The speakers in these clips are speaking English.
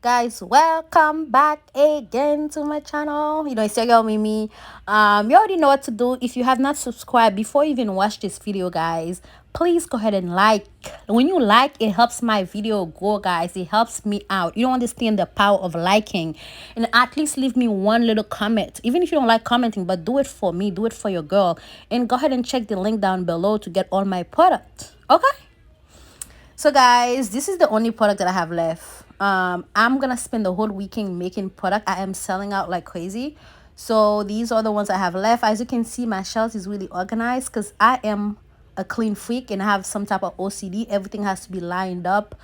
Guys, welcome back again to my channel. It's your girl Mimi. You already know what to do. If you have not subscribed before you even watch this video, guys, please go ahead and like. When you like, it helps my video grow, guys. It helps me out. You don't understand the power of liking, and at least leave me one little comment, even if you don't like commenting, but do it for me, do it for your girl. And go ahead and check the link down below to get all my products. Okay, so guys, this is the only product that I have left. I'm gonna spend the whole weekend making product. I am selling out like crazy. So these are the ones I have left. As you can see, my shelves is really organized because I am a clean freak and I have some type of OCD. Everything has to be lined up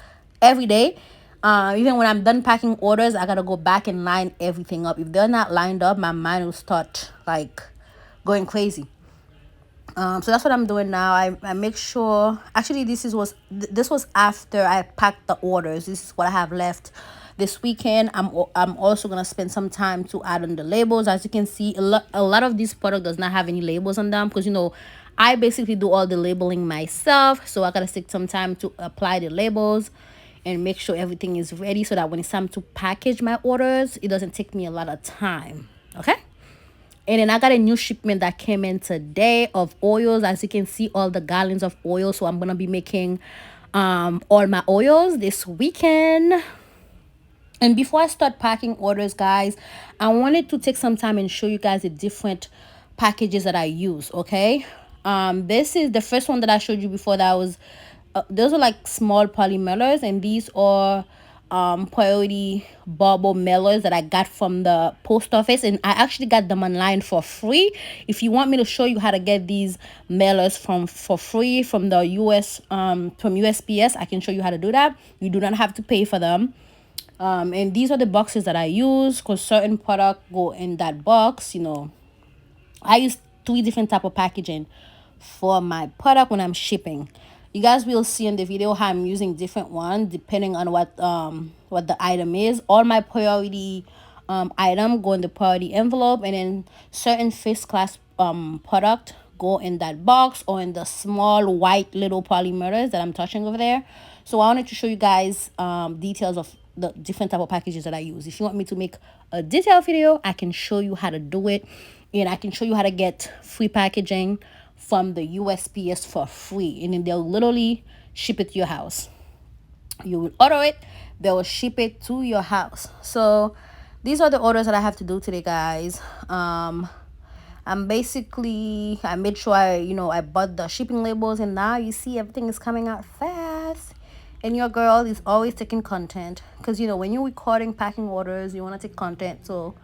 every day. Even when I'm done packing orders, I gotta go back and line everything up. If they're not lined up, my mind will start like going crazy. So that's what I'm doing now. I make sure, actually this was after I packed the orders. This is what I have left this weekend. I'm also gonna spend some time to add on the labels. As you can see, a lot of this product does not have any labels on them because I basically do all the labeling myself, so I gotta take some time to apply the labels and make sure everything is ready so that when it's time to package my orders, it doesn't take me a lot of time. Okay. And then I got a new shipment that came in today of oils. As you can see, all the gallons of oil. So I'm gonna be making all my oils this weekend. And before I start packing orders, guys, I wanted to take some time and show you guys the different packages that I use. Okay, this is the first one that I showed you before. That was those are like small polymerers, and these are priority bubble mailers that I got from the post office, and I actually got them online for free. If you want me to show you how to get these mailers for free from the from USPS, I can show you how to do that. You do not have to pay for them. And these are the boxes that I use because certain product go in that box. I use 3 different type of packaging for my product when I'm shipping. You guys will see in the video how I'm using different ones depending on what the item is. All my priority item go in the priority envelope, and then certain first class product go in that box or in the small white little polymers that I'm touching over there. So I wanted to show you guys details of the different type of packages that I use. If you want me to make a detailed video, I can show you how to do it, and I can show you how to get free packaging from the USPS for free, and then they'll literally ship it to your house. You will order it, they will ship it to your house. So these are the orders that I have to do today, guys. I made sure I bought the shipping labels, and now you see everything is coming out fast. And your girl is always taking content because when you're recording packing orders, you want to take content, so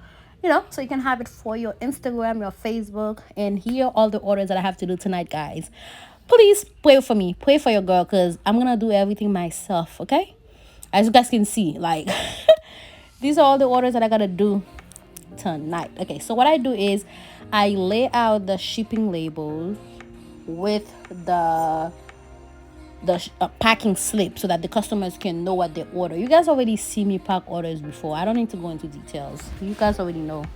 so you can have it for your Instagram, your Facebook. And here are all the orders that I have to do tonight, guys. Please pray for me, pray for your girl, because I'm gonna do everything myself. Okay, as you guys can see, like these are all the orders that I gotta do tonight. Okay, so what I do is I lay out the shipping labels with the packing slip so that the customers can know what they order. You guys already see me pack orders before. I don't need to go into details. You guys already know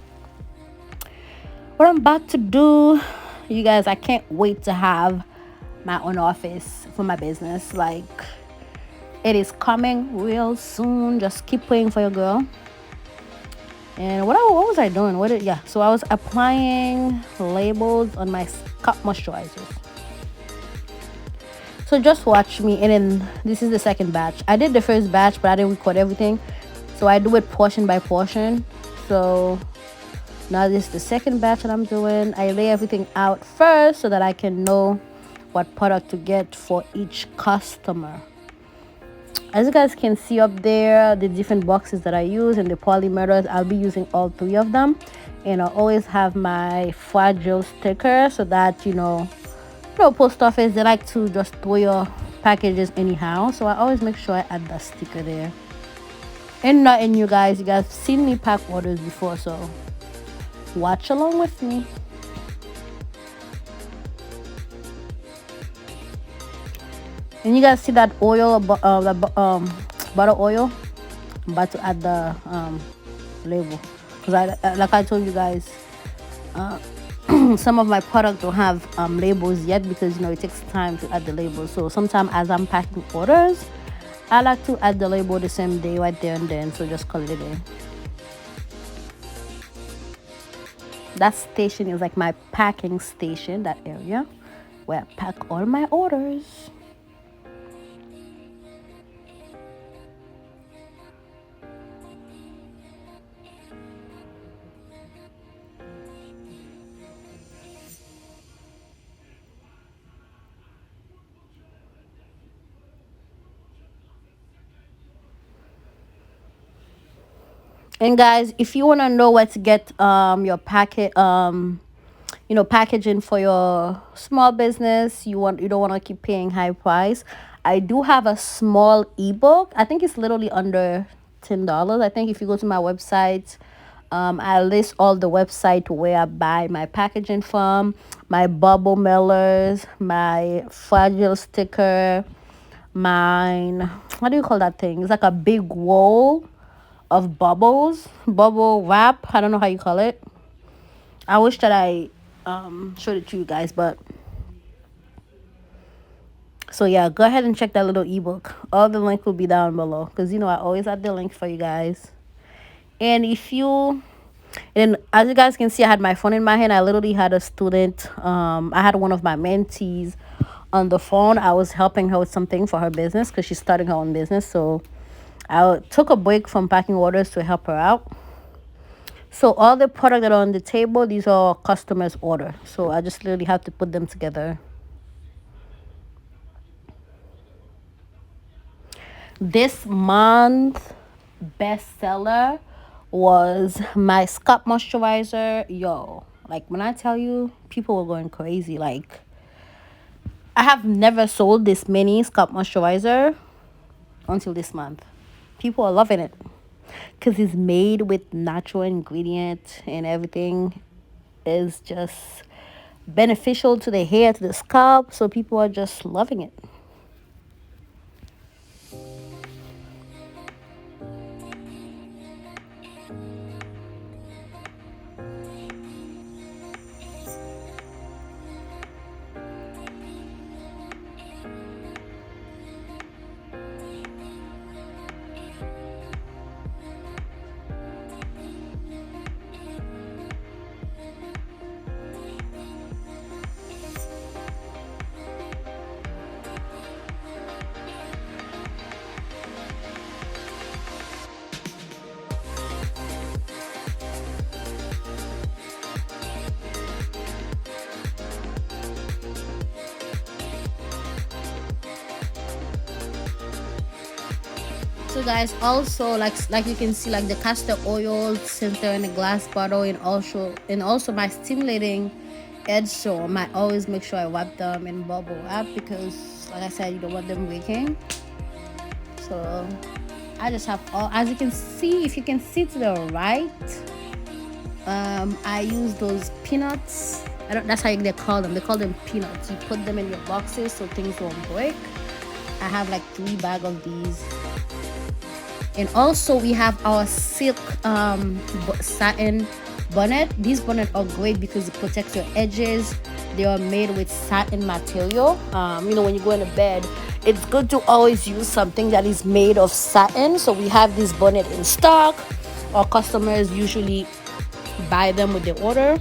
what I'm about to do. You guys, I can't wait to have my own office for my business. Like, it is coming real soon. Just keep praying for your girl. And what was I doing? So I was applying labels on my scalp moisturizers. So just watch me. And then this is the second batch. I did the first batch, but I didn't record everything, so I do it portion by portion. So now this is the second batch that I'm doing. I lay everything out first so that I can know what product to get for each customer. As you guys can see up there, the different boxes that I use and the polymers, I'll be using all 3 of them. And I always have my fragile sticker so that post office, they like to just throw your packages anyhow, so I always make sure I add that sticker there. And you guys seen me pack orders before, so watch along with me. And you guys see that oil, butter oil. I'm about to add the label because like I told you guys, some of my products don't have labels yet because it takes time to add the labels. So sometimes as I'm packing orders, I like to add the label the same day right there and then, so just call it a day. That station is like my packing station, that area where I pack all my orders. And guys, if you want to know where to get your packet packaging for your small business, you don't want to keep paying high price, I do have a small ebook. I think it's literally under $10. I think if you go to my website, I list all the website where I buy my packaging from, my bubble mailers, my fragile sticker, mine, what do you call that thing? It's like a big roll of bubble wrap. I don't know how you call it. I wish that I showed it to you guys, but so yeah, go ahead and check that little ebook. All the link will be down below, because I always have the link for you guys. And as you guys can see, I had my phone in my hand. I literally had a student, I had one of my mentees on the phone. I was helping her with something for her business, because she's starting her own business. So I took a break from packing orders to help her out. So all the products that are on the table, these are customers' order. So I just literally have to put them together. This month bestseller was my scalp moisturizer. Yo, like when I tell you, people were going crazy. Like, I have never sold this many scalp moisturizer until this month. People are loving it because it's made with natural ingredients, and everything is just beneficial to the hair, to the scalp. So people are just loving it. So guys, also like you can see, like the castor oil center in a glass bottle, and also my stimulating edge serum, I always make sure I wipe them in bubble wrap, because like I said, you don't want them breaking. So I just have all, as you can see, if you can see to the right, I use those peanuts. I don't, that's how they call them. They call them peanuts. You put them in your boxes so things won't break. I have like 3 bags of these. And also we have our silk satin bonnet. These bonnets are great because it protects your edges. They are made with satin material. When you go into bed, it's good to always use something that is made of satin. So we have this bonnet in stock. Our customers usually buy them with their order.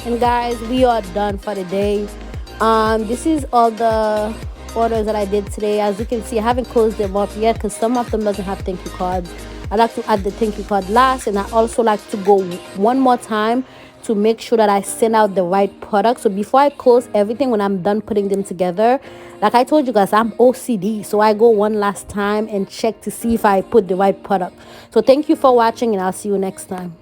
And guys, we are done for the day. This is all the orders that I did today. As you can see, I haven't closed them up yet because some of them doesn't have thank you cards. I like to add the thank you card last, and I also like to go one more time to make sure that I send out the right product. So before I close everything, when I'm done putting them together, like I told you guys, I'm OCD, so I go one last time and check to see if I put the right product. So thank you for watching, and I'll see you next time.